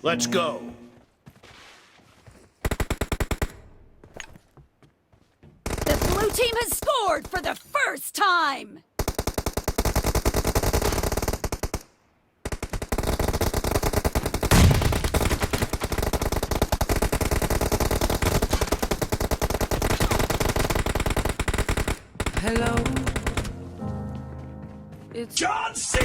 Let's go. The blue team has scored for the first time! Hello. It's John C.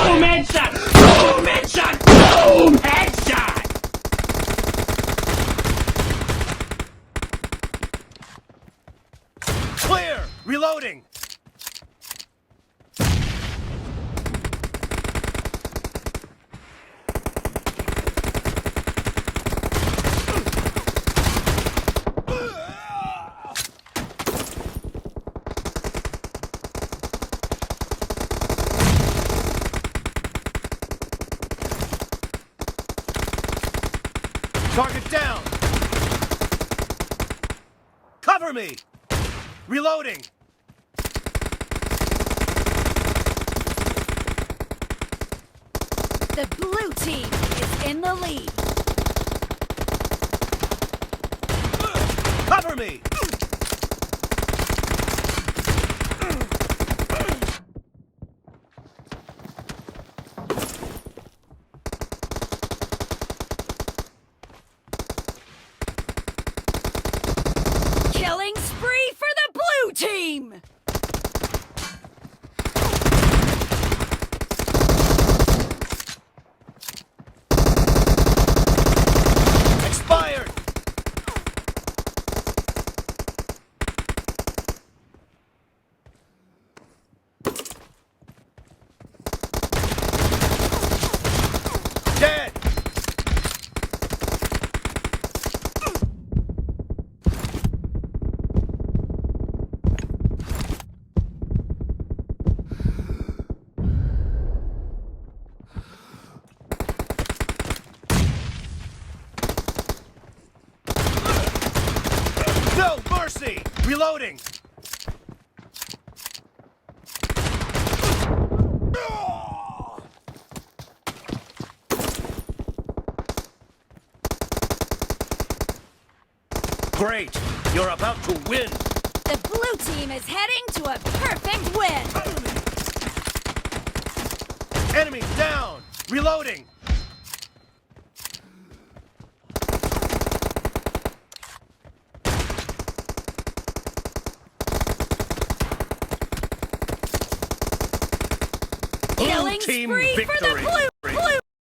Boom headshot! Boom headshot! Boom headshot! Clear! Reloading! Target down! Cover me! Reloading! The blue team is in the lead. Cover me! Killing spree for the blue team! Expired! Dead! No mercy! Reloading! Great! You're about to win! The blue team is heading to a perfect win! Enemy down! Reloading! Blue Killing team spree for the victory! blue